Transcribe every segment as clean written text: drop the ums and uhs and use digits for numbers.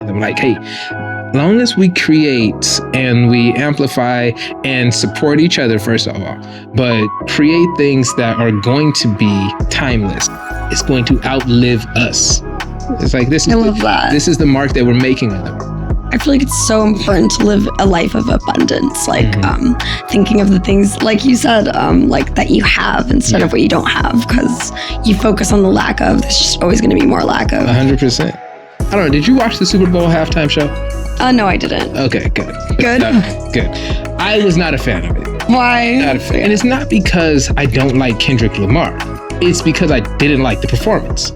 I'm like, hey, as long as we create and we amplify and support each other, first of all, but create things that are going to be timeless. It's going to outlive us. It's like, this is the mark that we're making on them. I feel like it's so important to live a life of abundance, like thinking of the things, like you said, like that you have instead of what you don't have, because you focus on the lack of, there's just always going to be more lack of. 100%. I don't know, did you watch the Super Bowl halftime show? No, I didn't. Okay, good. Good? Good. I was not a fan of it. Why? Not a fan. And it's not because I don't like Kendrick Lamar. It's because I didn't like the performance.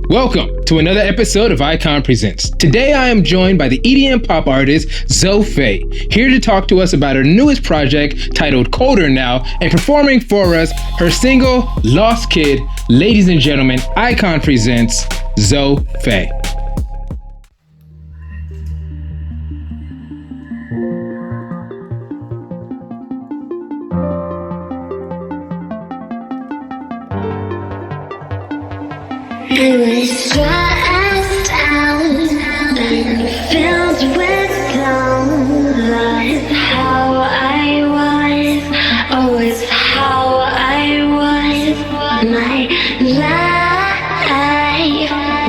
Welcome to another episode of Icon Presents. Today I am joined by the EDM pop artist Zoe Fae, here to talk to us about her newest project titled Colder Now, and performing for us her single Lost Kid. Ladies and gentlemen, Icon Presents Zoe Fae. I was stressed out and filled with doubt. That's how I was, always how I was. My life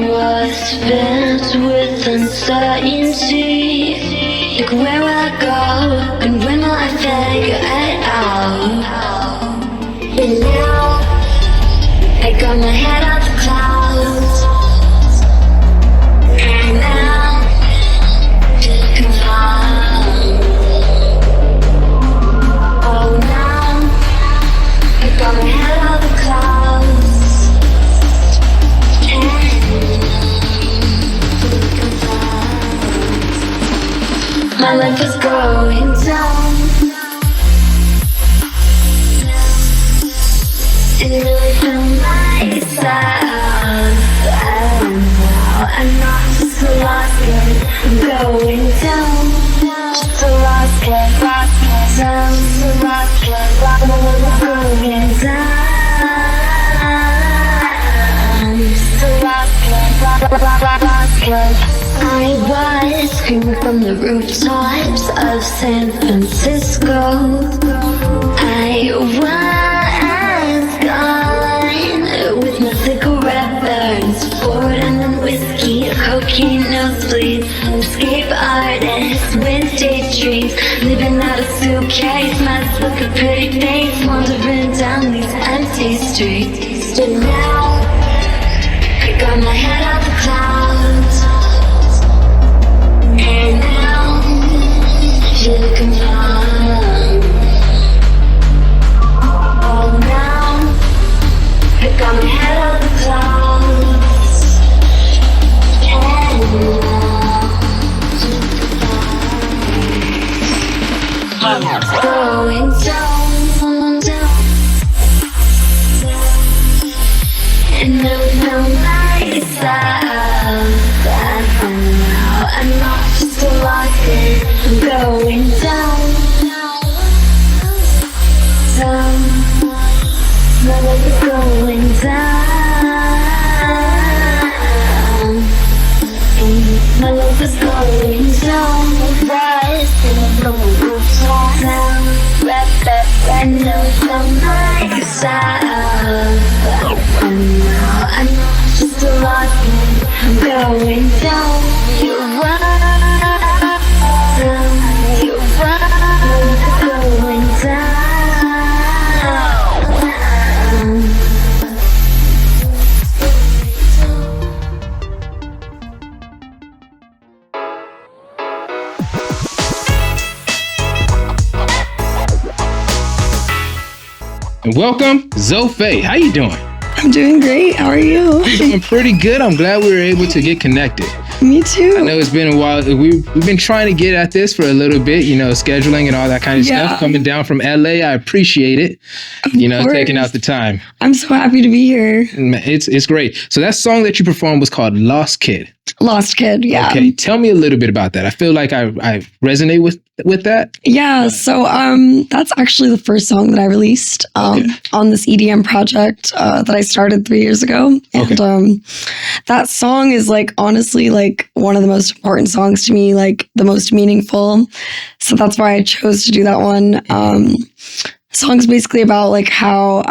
was filled with uncertainty. Like, where will I go and when will I figure it out? But now I got my head out the clouds. My life is going down, and really feel myself. And now I'm not just a lost kid, I'm going down. Just a lost kid, down, just a lost kid. My life is going down, just a lost kid. I was screaming from the rooftops of San Francisco. I was gone with my cigarette burns, Ford and then whiskey, cocaine nosebleeds, escape artist with daydreams, living out a suitcase, mask with a pretty face, wandering down these empty streets. But now I got my head out the clouds. And now you can run. Oh, now I got my head out of the clouds. And now you can run. Going down, down. And I found myself. I'm not just a lost kid, I'm going down, down. My life is going down. My life is going down. Rising from the rooftop down. And I found myself. And now I'm not just a lost kid, I'm going down. You run, going down. And welcome, Zoe Fae. How you doing? I'm doing great. How are you? I'm doing pretty good. I'm glad we were able to get connected. Me too. I know it's been a while. We've been trying to get at this for a little bit, scheduling and all that kind of stuff. Coming down from LA, I appreciate it. Of course. Taking out the time. I'm so happy to be here. It's great. So that song that you performed was called Lost Kid. Lost Kid, yeah. Okay, tell me a little bit about that. I feel like I resonate with with that? Yeah, so that's actually the first song that I released on this EDM project that I started 3 years ago. And that song is like honestly like one of the most important songs to me, like the most meaningful. So that's why I chose to do that one. Song's basically about like how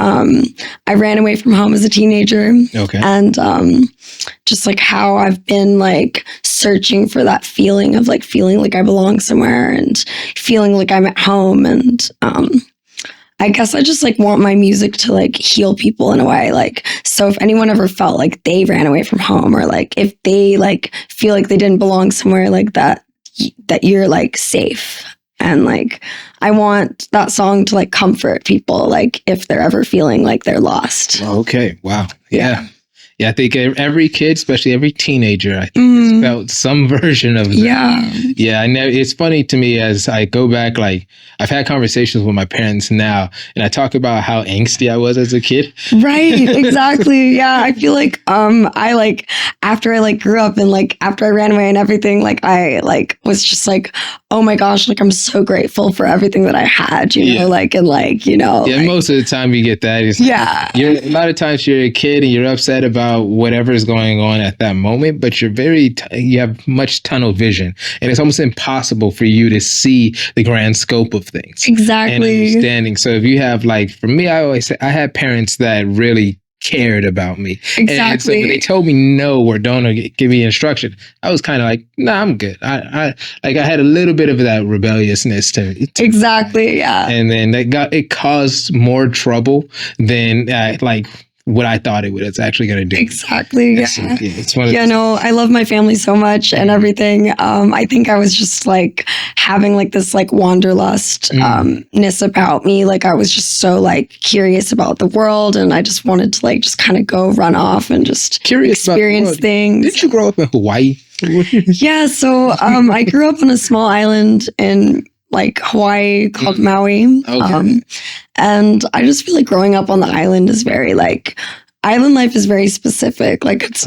I ran away from home as a teenager. And just like how I've been like searching for that feeling of like feeling like I belong somewhere and feeling like I'm at home. And I guess I just like want my music to like heal people in a way. Like, so if anyone ever felt like they ran away from home, or like if they like feel like they didn't belong somewhere, like that you're like safe. And like, I want that song to like comfort people, like if they're ever feeling like they're lost. Okay. Wow. Yeah. Yeah, I think every kid, especially every teenager, I think has felt some version of that. Yeah, I know. It's funny to me as I go back, like I've had conversations with my parents now, and I talk about how angsty I was as a kid. Right, exactly. Yeah, I feel like I like after I like grew up and like after I ran away and everything, like I like was just like, oh my gosh, like I'm so grateful for everything that I had, you know, like and like, you know. Yeah, like, most of the time you get that. It's you're a lot of times you're a kid and you're upset about whatever is going on at that moment, but you're you have much tunnel vision, and it's almost impossible for you to see the grand scope of things. Exactly. And understanding. So if you have like, for me, I always say I had parents that really cared about me. Exactly. And so when they told me no or don't or give me instruction, I was kind of like, nah, I'm good. I had a little bit of that rebelliousness to me. Exactly. Yeah. And then it caused more trouble than like what I thought it was actually going to do. Exactly. Yeah. It's one of no, I love my family so much and everything. I think I was just like having like this like wanderlust ness about me. Like I was just so like curious about the world, and I just wanted to like just kind of go run off and just experience things. Did you grow up in Hawaii? Yeah. So I grew up on a small island in like Hawaii called Maui. And I just feel like growing up on the island is very like, island life is very specific. Like it's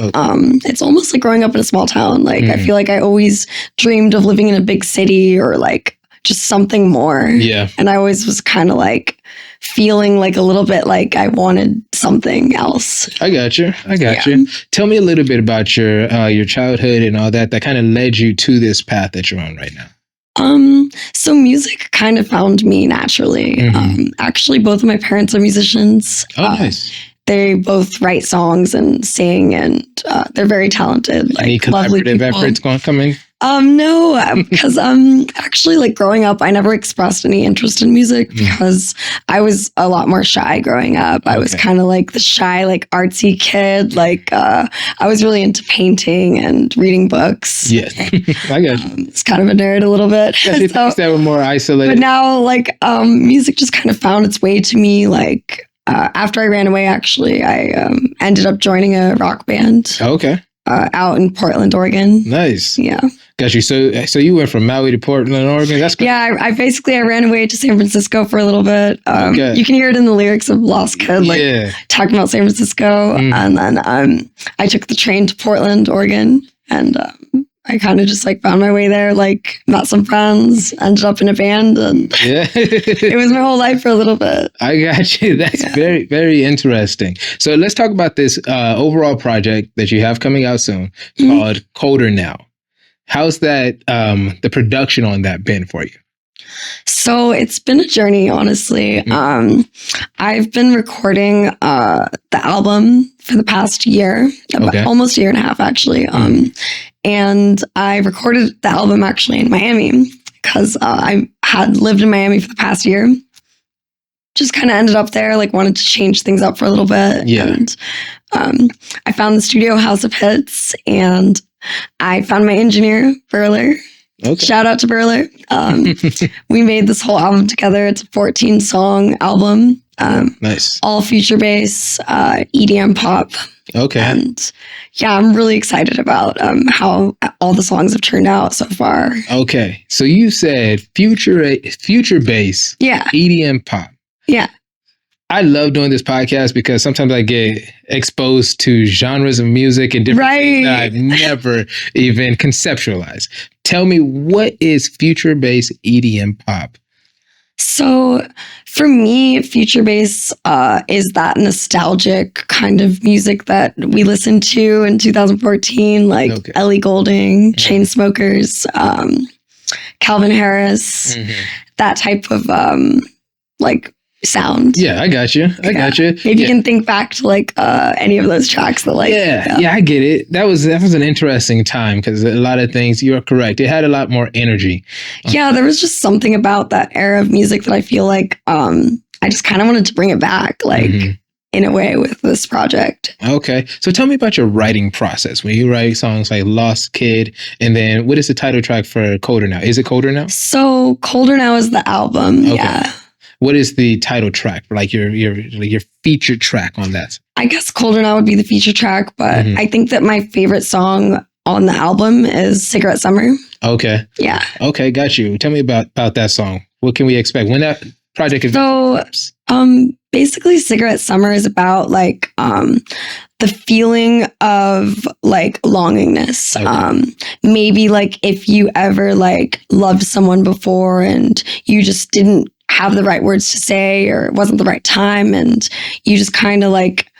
almost like growing up in a small town. Like I feel like I always dreamed of living in a big city or like just something more. Yeah. And I always was kind of like feeling like a little bit like I wanted something else. I got you. Tell me a little bit about your childhood and all that kind of led you to this path that you're on right now. So music kind of found me naturally. Actually, both of my parents are musicians. Oh, nice. They both write songs and sing, and they're very talented. Like, any collaborative efforts going to come in? No, because actually, like growing up, I never expressed any interest in music because I was a lot more shy growing up. I was kind of like the shy, like artsy kid. Like I was really into painting and reading books. Yeah, I got you. It's kind of a nerd a little bit. Yeah, so, that were more isolated. But now, like music just kind of found its way to me. Like after I ran away, actually, I ended up joining a rock band. Okay. Out in Portland, Oregon. Nice. Yeah. Got you. So you went from Maui to Portland, Oregon. That's cool. Yeah. I ran away to San Francisco for a little bit. You can hear it in the lyrics of Lost Kid, like talking about San Francisco. And then I took the train to Portland, Oregon, and I kind of just like found my way there, like met some friends, ended up in a band, and it was my whole life for a little bit. I got you. That's very, very interesting. So let's talk about this overall project that you have coming out soon called Colder Now. How's that, the production on that been for you? So it's been a journey, honestly. I've been recording the album for the past year, almost a year and a half, actually. And I recorded the album actually in Miami because I had lived in Miami for the past year. Just kind of ended up there, like wanted to change things up for a little bit. Yeah. And I found the studio House of Hits, and I found my engineer, Burler. Okay. Shout out to Burler. We made this whole album together. It's a 14-song album. Nice. All future bass, EDM pop. Okay. And yeah, I'm really excited about how all the songs have turned out so far. Okay. So you said future bass, EDM pop. Yeah. I love doing this podcast because sometimes I get exposed to genres of music and different things that I've never even conceptualized. Tell me, what is future-based EDM pop? So for me, future bass is that nostalgic kind of music that we listened to in 2014, like Ellie Goulding, Chainsmokers, Calvin Harris, that type of like sound. Yeah, I got you. I got you. Maybe you can think back to like any of those tracks that like. Yeah, I get it. That was an interesting time because a lot of things, you're correct. It had a lot more energy. Yeah, there was just something about that era of music that I feel like I just kind of wanted to bring it back, like in a way with this project. Okay. So tell me about your writing process when you write songs like Lost Kid, and then what is the title track for Colder Now? Is it Colder Now? So Colder Now is the album. Okay. Yeah. What is the title track, like your featured track on that? I guess Colder Now would be the feature track, but I think that my favorite song on the album is Cigarette Summer. Okay. Yeah. Okay, got you. Tell me about that song. What can we expect when that project is? So, basically Cigarette Summer is about like the feeling of like longingness. Okay. Maybe like if you ever like loved someone before and you just didn't have the right words to say, or it wasn't the right time, and you just kind of like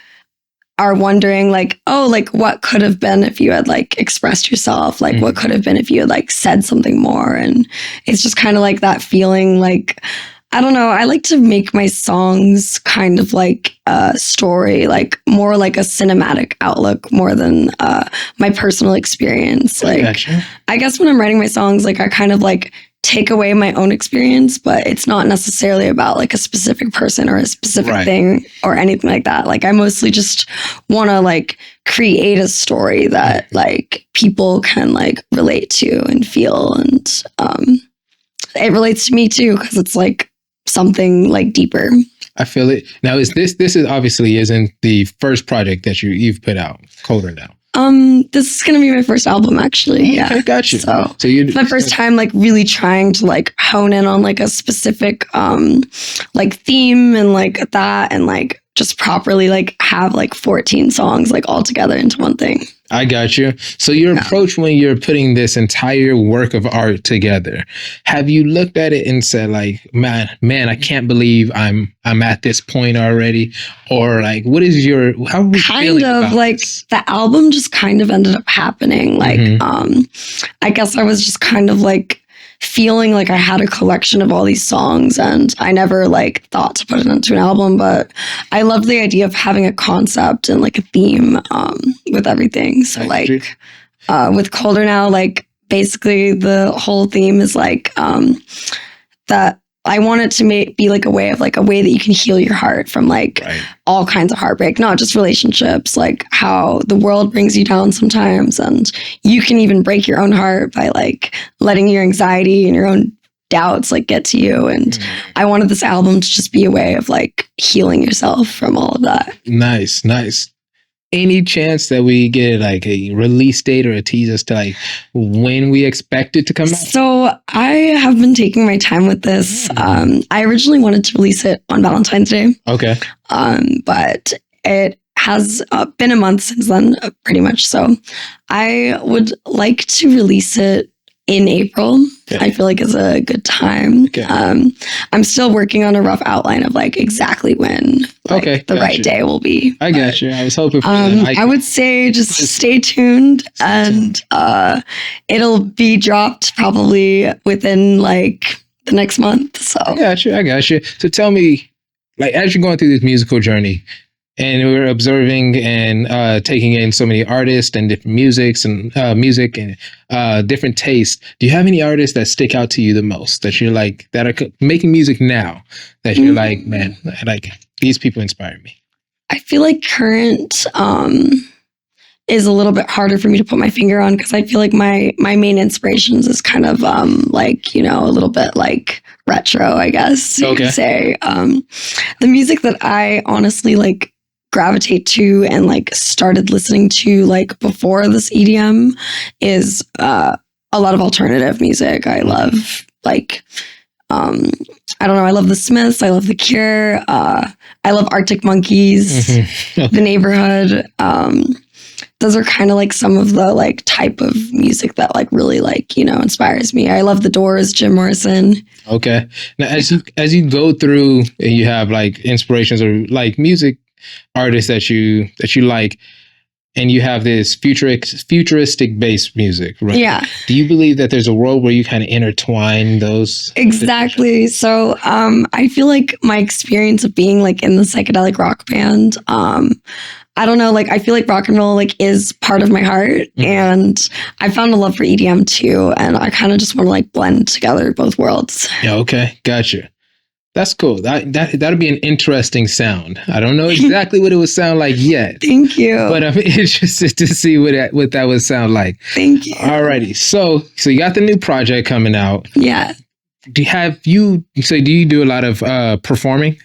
are wondering like, oh, like what could have been if you had like expressed yourself, like what could have been if you had like said something more. And it's just kind of like that feeling, like, I don't know, I like to make my songs kind of like a story, like more like a cinematic outlook more than my personal experience. Like, gotcha. I guess when I'm writing my songs, like I kind of like take away my own experience, but it's not necessarily about like a specific person or a specific thing or anything like that. Like I mostly just want to like create a story that like people can like relate to and feel. And it relates to me too, because it's like something like deeper. I feel it. Now, is this is obviously isn't the first project that you've put out, Colder Now? This is gonna be my first album, actually. Okay, yeah, got you. So it's my first time like really trying to like hone in on like a specific like theme and like that, and like just properly like have like 14 songs like all together into one thing. I got you. So your approach when you're putting this entire work of art together, have you looked at it and said like, man, I can't believe I'm at this point already? Or like, what is how are we feeling about like this? The album just kind of ended up happening. Like, I guess I was just kind of like feeling like I had a collection of all these songs, and I never like thought to put it into an album, but I love the idea of having a concept and like a theme with everything. So like with Colder Now, like basically the whole theme is like that I want it to be like a way that you can heal your heart from like all kinds of heartbreak, not just relationships, like how the world brings you down sometimes, and you can even break your own heart by like letting your anxiety and your own doubts like get to you. And I wanted this album to just be a way of like healing yourself from all of that. Nice. Any chance that we get like a release date or a tease as to like when we expect it to come out? So I have been taking my time with this. I originally wanted to release it on Valentine's Day. Okay. But it has been a month since then, pretty much. So I would like to release it in April. Okay. I feel like is a good time. Okay. I'm still working on a rough outline of like exactly when the right day will be. I got you. I was hoping for that. I would say just stay tuned, and it'll be dropped probably within like the next month. So I got you. So tell me, like as you're going through this musical journey, and we're observing and taking in so many artists and different music and different tastes. Do you have any artists that stick out to you the most, that you're like, that are making music now, that you're like, man, like these people inspire me? I feel like current is a little bit harder for me to put my finger on, because I feel like my main inspirations is kind of like, you know, a little bit like retro, I guess you could say. The music that I honestly like gravitate to and like started listening to like before this EDM is a lot of alternative music. I love like I don't know. I love the Smiths. I love the Cure. I love Arctic Monkeys, The Neighborhood. Those are kind of like some of the like type of music that like really like, inspires me. I love The Doors, Jim Morrison. Okay. Now, as you go through and you have like inspirations or like music artists that you like, and you have this futuristic based music, right? Yeah. Do you believe that there's a world where you kind of intertwine those? Exactly. So I feel like my experience of being like in the psychedelic rock band, I don't know, like I feel like rock and roll like is part of my heart, and I found a love for EDM too, and I kind of just want to like blend together both worlds. Yeah, okay, gotcha. That's cool. That'd be an interesting sound. I don't know exactly what it would sound like yet. Thank you. But I'm interested to see what that would sound like. Thank you. Alrighty. So you got the new project coming out. Yeah. Do you do a lot of performing?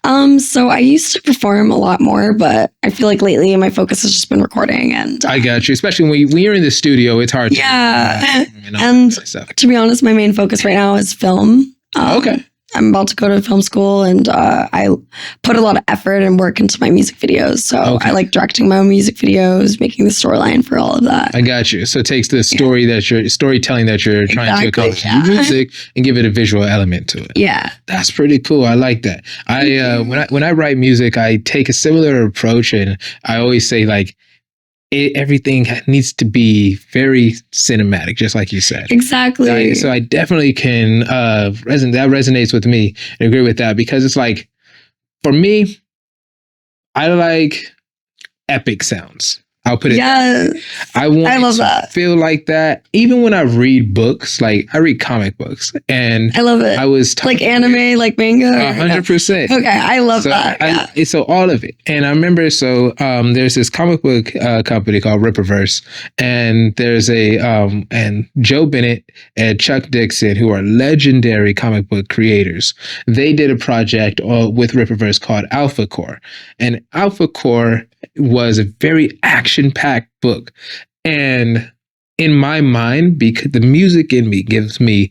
So I used to perform a lot more, but I feel like lately my focus has just been recording. And I got you. Especially when you're in the studio, it's hard. And to be honest, my main focus right now is film. Okay. I'm about to go to film school, and I put a lot of effort and work into my music videos. So I like directing my own music videos, making the storyline for all of that. I got you. So it takes the storytelling that you're trying to accomplish in music and give it a visual element to it. Yeah. That's pretty cool. I like that. When I write music, I take a similar approach, and I always say like, everything needs to be very cinematic, just like you said. Exactly. So I definitely can that resonates with me and agree with that, because it's like, for me, I like epic sounds. I'll put it. Yeah. I love that. Feel like that. Even when I read books, like I read comic books, and I love it. I was like anime, like manga. 100%. Okay, I love that. So all of it. And I remember, there's this comic book company called Rippaverse, and there's and Joe Bennett and Chuck Dixon, who are legendary comic book creators. They did a project with Rippaverse called Alpha Core, and Alpha Core was a very action-packed book. And in my mind, because the music in me gives me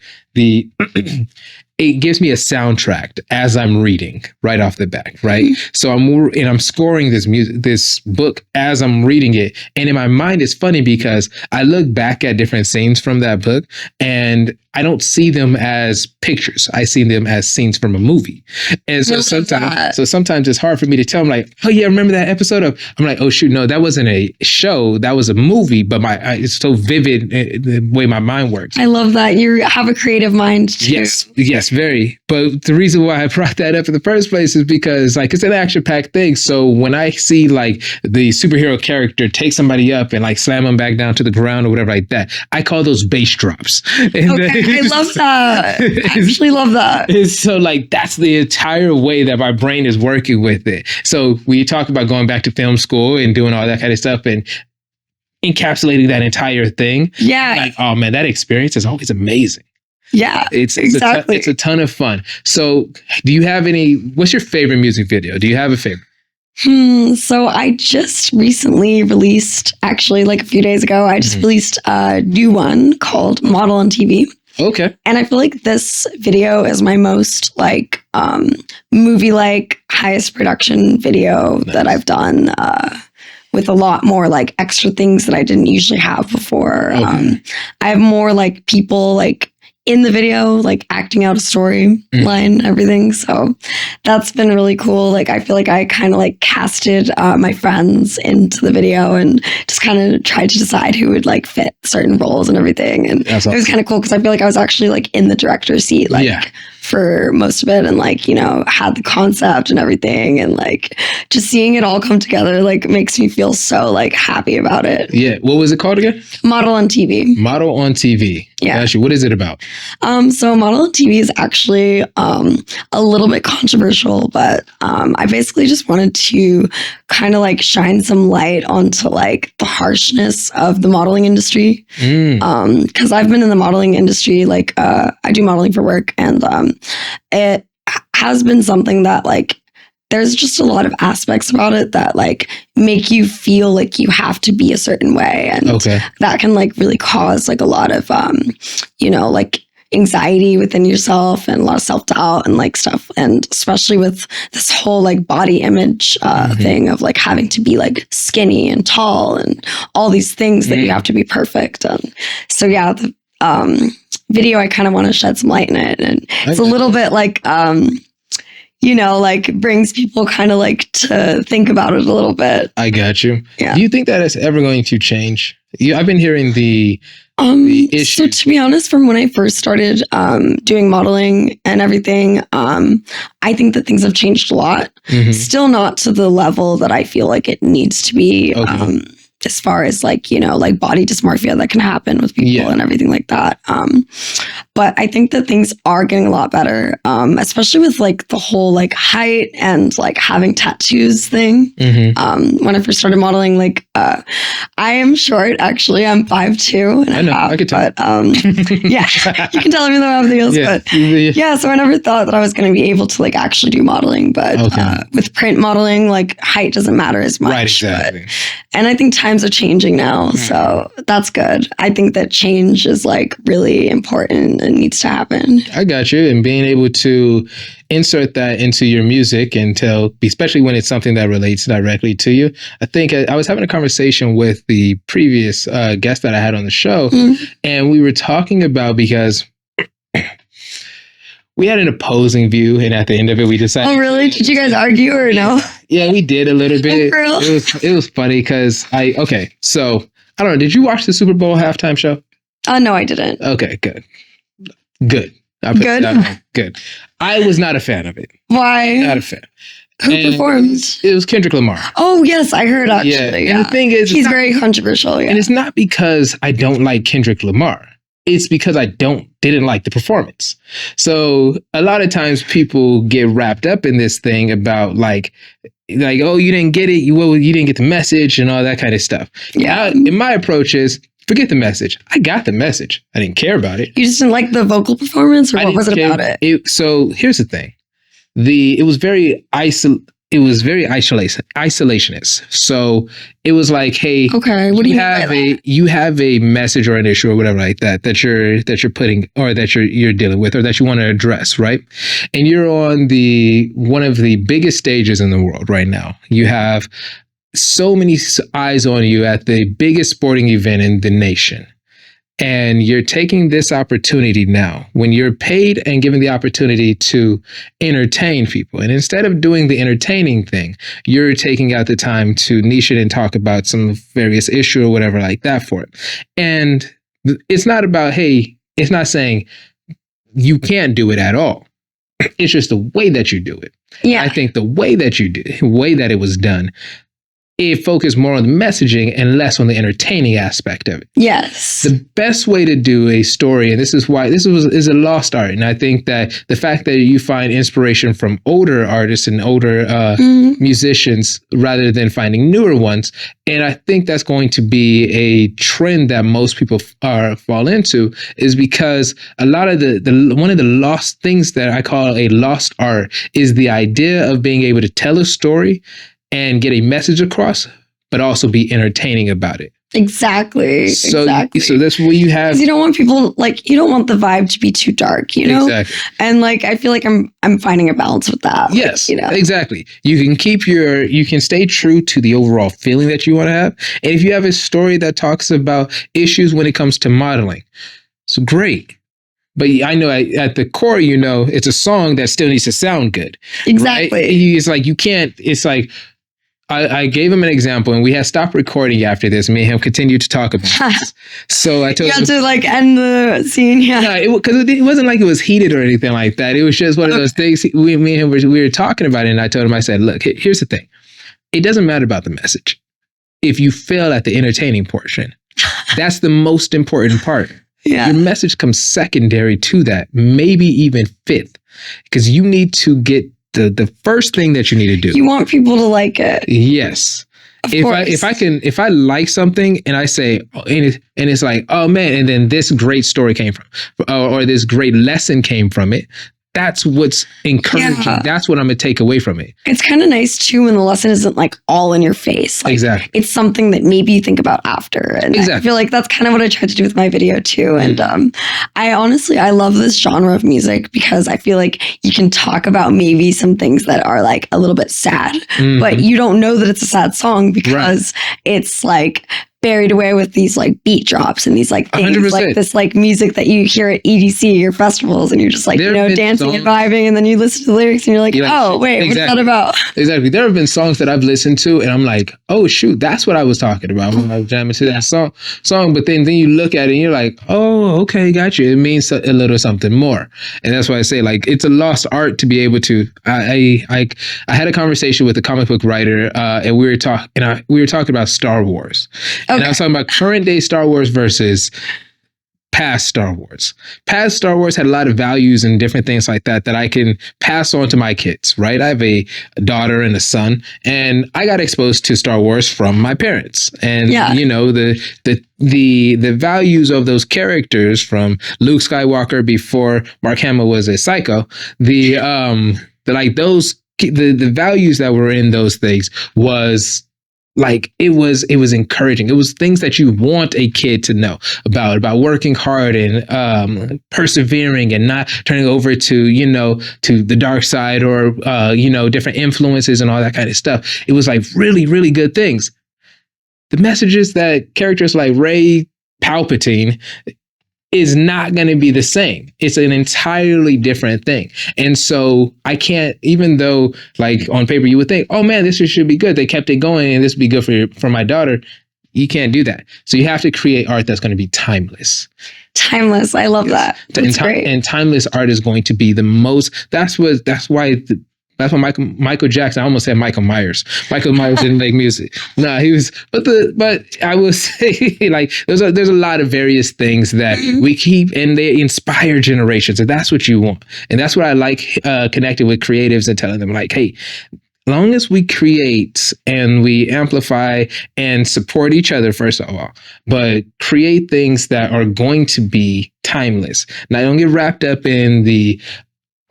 it gives me a soundtrack as I'm reading right off the bat, right? So I'm scoring this book as I'm reading it. And in my mind, it's funny because I look back at different scenes from that book, and I don't see them as pictures. I see them as scenes from a movie. And so sometimes it's hard for me to tell them like, oh yeah, remember that episode of, I'm like, oh shoot, no, that wasn't a show, that was a movie, but it's so vivid the way my mind works. I love that. You have a creative mind too. Yes, very. But the reason why I brought that up in the first place is because like it's an action-packed thing. So when I see like the superhero character take somebody up and like slam them back down to the ground or whatever like that, I call those bass drops. I love that. I actually love that. So like that's the entire way that my brain is working with it. So we talk about going back to film school and doing all that kind of stuff and encapsulating that entire thing. Yeah. Like, oh man, that experience is always amazing. Yeah, it's exactly. It's a ton of fun. So do you have what's your favorite music video? Do you have a favorite? So I just recently released, actually like a few days ago, I just released a new one called Model on TV. Okay. And I feel like this video is my most like movie-like highest production video that I've done with a lot more like extra things that I didn't usually have before. Okay. I have more like people like in the video, like acting out a storyline and everything. So that's been really cool. Like, I feel like I kind of like casted my friends into the video and just kind of tried to decide who would like fit certain roles and everything. And it was kind of cool because I feel like I was actually like in the director's seat, like for most of it, and like, you know, had the concept and everything, and like just seeing it all come together like makes me feel so like happy about it. Yeah. What was it called again? Model on TV. Model on TV. Yeah. Actually, what is it about? So Model on TV is actually a little bit controversial, but I basically just wanted to kind of like shine some light onto like the harshness of the modeling industry. Because I've been in the modeling industry, like I do modeling for work, and it has been something that like there's just a lot of aspects about it that like make you feel like you have to be a certain way, and that can like really cause like a lot of you know, like anxiety within yourself and a lot of self-doubt and like stuff. And especially with this whole like body image thing of like having to be like skinny and tall and all these things that you have to be perfect. And so yeah, the video, I kind of want to shed some light in it. And it's a little bit like, like brings people kind of like to think about it a little bit. I got you. Yeah. Do you think that it's ever going to change? I've been hearing the issue. So to be honest, from when I first started doing modeling and everything, I think that things have changed a lot. Still not to the level that I feel like it needs to be. Okay. As far as like, like body dysmorphia that can happen with people and everything like that. But I think that things are getting a lot better, especially with like the whole like height and like having tattoos thing. When I first started modeling, like I am short, actually. I'm 5'2" and I know, I could tell. But yeah, you can tell me the other deals. Yeah. But yeah, so I never thought that I was going to be able to like actually do modeling. But with print modeling, like height doesn't matter as much. Right, exactly. And I think times are changing now, so that's good. I think that change is like really important and needs to happen. I got you. And being able to insert that into your music and especially when it's something that relates directly to you. I think I was having a conversation with the previous guest that I had on the show, and we were talking about, because we had an opposing view, and at the end of it, we decided. Oh, really? Did you guys argue or no? Yeah, we did a little bit. For real? It was funny because so I don't know. Did you watch the Super Bowl halftime show? No, I didn't. Okay, good. Good. Good. I was not a fan of it. Why? Not a fan. Who performed? It was Kendrick Lamar. Oh, yes, I heard actually. Yeah. And the thing is, he's very controversial. Yeah. And it's not because I don't like Kendrick Lamar. It's because I didn't like the performance. So a lot of times people get wrapped up in this thing about like, oh, you didn't get it. You didn't get the message and all that kind of stuff. Yeah. And my approach is, forget the message. I got the message. I didn't care about it. You just didn't like the vocal performance, or what was it about it? So here's the thing. It was very isolationist. So it was like, hey, okay, what do you have you have a message or an issue or whatever like that you're putting, or that you're dealing with, or that you want to address, right? And you're on one of the biggest stages in the world right now. You have so many eyes on you at the biggest sporting event in the nation. And you're taking this opportunity now when you're paid and given the opportunity to entertain people. And instead of doing the entertaining thing, you're taking out the time to niche it and talk about some various issue or whatever like that for it. And it's not about, hey, it's not saying you can't do it at all. It's just the way that you do it. Yeah. I think the way that it was done, it focused more on the messaging and less on the entertaining aspect of it. Yes. The best way to do a story, and this is why this is a lost art. And I think that the fact that you find inspiration from older artists and older musicians rather than finding newer ones, and I think that's going to be a trend that most people fall into, is because a lot of one of the lost things that I call a lost art is the idea of being able to tell a story and get a message across, but also be entertaining about it. Exactly. So that's what you have. You don't want people, like, you don't want the vibe to be too dark, you know? Exactly. And like, I feel like I'm finding a balance with that. Yes, like, exactly. You can stay true to the overall feeling that you want to have. And if you have a story that talks about issues when it comes to modeling, so great. But I know at the core, it's a song that still needs to sound good. Exactly. Right? It's like, you can't, it's like, I gave him an example, and we had stopped recording after this. Me and him continued to talk about this. So I told him. You had to like end the scene. Yeah. Because it wasn't like it was heated or anything like that. It was just one of those things. Me and him, we were talking about it, and I told him, I said, look, here's the thing. It doesn't matter about the message. If you fail at the entertaining portion, that's the most important part. Yeah. Your message comes secondary to that, maybe even fifth, because you need to get the first thing that you need to do. You want people to like it. Yes. If I like something and I say, and it's like, oh man, and then this great story came from, or this great lesson came from it, that's what's encouraging. Yeah. That's what I'm going to take away from it. It's kind of nice too when the lesson isn't like all in your face. Like, Exactly. It's something that maybe you think about after. And I feel like that's kind of what I tried to do with my video too. And I love this genre of music because I feel like you can talk about maybe some things that are like a little bit sad, but you don't know that it's a sad song because it's like buried away with these like beat drops and these like things 100%. like this like music that you hear at EDC or festivals and you're just like, dancing and vibing, and then you listen to the lyrics and you're like, oh wait, what's that about? Exactly. There have been songs that I've listened to and I'm like, oh shoot, that's what I was talking about when I was jamming to that song. But then you look at it and you're like, oh, okay, got you. It means a little something more. And that's why I say like it's a lost art to be able to. I had a conversation with a comic book writer and we were talking about Star Wars. And I was talking about current day Star Wars versus past Star Wars. Past Star Wars had a lot of values and different things like that I can pass on to my kids, right? I have a daughter and a son, and I got exposed to Star Wars from my parents. And the values of those characters, from Luke Skywalker before Mark Hamill was a psycho, the values that were in those things was like, it was encouraging. It was things that you want a kid to know about working hard and persevering and not turning over to the dark side or, different influences and all that kind of stuff. It was like really, really good things. The messages that characters like Rey Palpatine is not going to be the same. It's an entirely different thing. And so I can't, even though like on paper you would think, oh man, this should be good. They kept it going and this would be good for my daughter. You can't do that. So you have to create art that's going to be timeless. Timeless. I love that. That's great. And timeless art is going to be the most, that's why Michael Jackson, I almost said Michael Myers. Michael Myers didn't make music. No, he was, but I will say like there's a lot of various things that we keep and they inspire generations, and that's what you want. And that's what I like connecting with creatives and telling them like, hey, long as we create and we amplify and support each other, first of all, but create things that are going to be timeless. Now, don't get wrapped up in the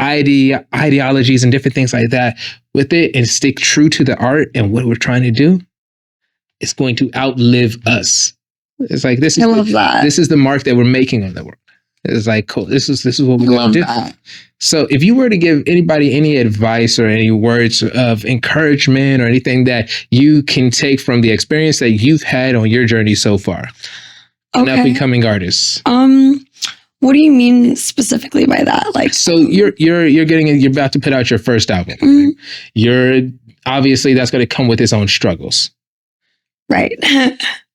ideologies and different things like that with it, and stick true to the art and what we're trying to do. It's going to outlive us. It's like this is the mark that we're making on the world. It's like, cool, this is what we're going to do. So if you were to give anybody any advice or any words of encouragement or anything that you can take from the experience that you've had on your journey so far, in up becoming artists. What do you mean specifically by that? Like, so you're about to put out your first album. Mm-hmm. You're obviously that's going to come with its own struggles. Right.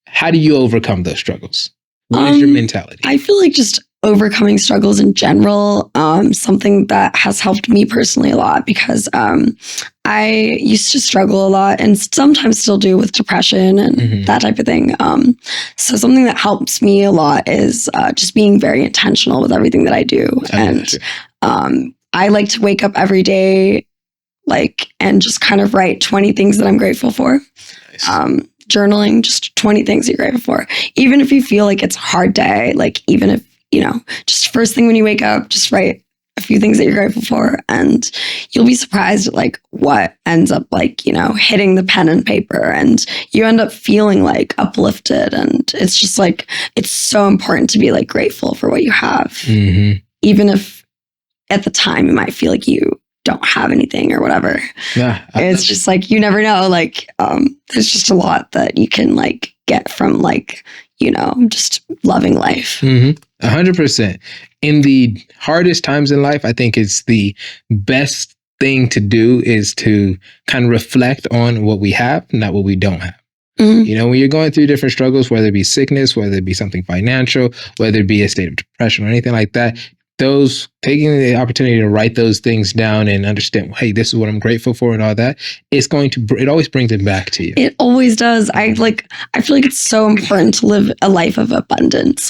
How do you overcome those struggles? What is your mentality? I feel like just overcoming struggles in general, something that has helped me personally a lot, because I used to struggle a lot and sometimes still do with depression and that type of thing. So something that helps me a lot is just being very intentional with everything that I do. I like to wake up every day and just kind of write 20 things that I'm grateful for. Nice. Journaling, just 20 things you're grateful for. Even if you feel like it's a hard day, even if, just first thing when you wake up, just write a few things that you're grateful for, and you'll be surprised at what ends up hitting the pen and paper, and you end up feeling uplifted. And it's just it's so important to be grateful for what you have, even if at the time you might feel like you don't have anything or whatever. Yeah, it's just you never know. There's just a lot that you can get from just loving life. 100%. In the hardest times in life, I think it's the best thing to do is to kind of reflect on what we have, not what we don't have. When you're going through different struggles, whether it be sickness, whether it be something financial, whether it be a state of depression or anything like that, taking the opportunity to write those things down and understand, hey, this is what I'm grateful for and all that, it always brings it back to you. It always does. I feel like it's so important to live a life of abundance,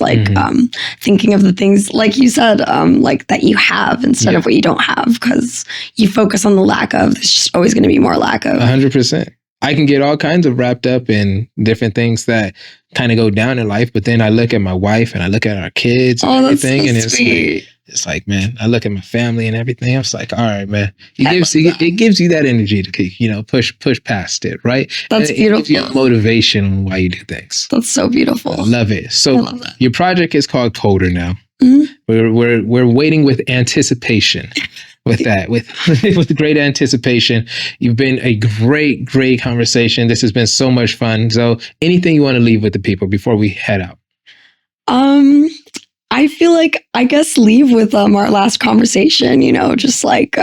thinking of the things, like you said, that you have instead of what you don't have, because you focus on the lack of. There's just always going to be more lack of. 100%. I can get all kinds of wrapped up in different things that kind of go down in life, but then I look at my wife and I look at our kids and everything, and It's like, man, I look at my family and everything. I was like, all right, man. It gives you that energy to, push past it, right? That's It gives you beautiful. motivation on why you do things. That's so beautiful. I love it. I So love that. your project is called Coder now. Mhm. We're waiting with anticipation. With that, with great anticipation. You've been a great conversation. This has been so much fun. So anything you want to leave with the people before we head out? I feel like, I guess, leave with our last conversation, just like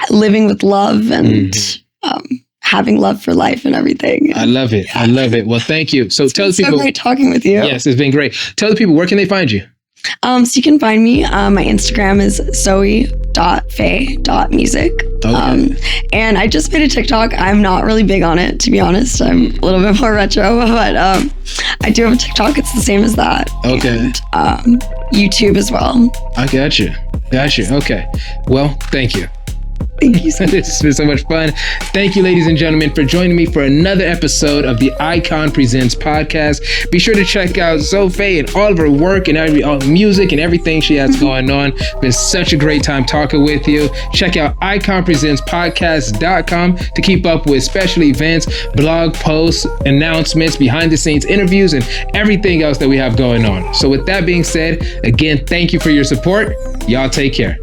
living with love and having love for life and everything. I love it. I love it. Well, thank you. So tell the So people. great talking with you. Yes, it's been great. Tell the people, where can they find you? So you can find me. My Instagram is zoe.fae.music. Okay. And I just made a TikTok. I'm not really big on it, to be honest. I'm a little bit more retro, but I do have a TikTok. It's the same as that. Okay. And YouTube as well. I got you. Okay. Well, thank you. Thank you so much. This has been so much fun. Thank you, ladies and gentlemen, for joining me for another episode of the Icon Presents podcast. Be sure to check out Zoe Fae and all of her work and all music and everything she has going on. It's been such a great time talking with you. Check out iconpresentspodcast.com to keep up with special events, blog posts, announcements, behind the scenes interviews, and everything else that we have going on. So with that being said, again, thank you for your support. Y'all take care.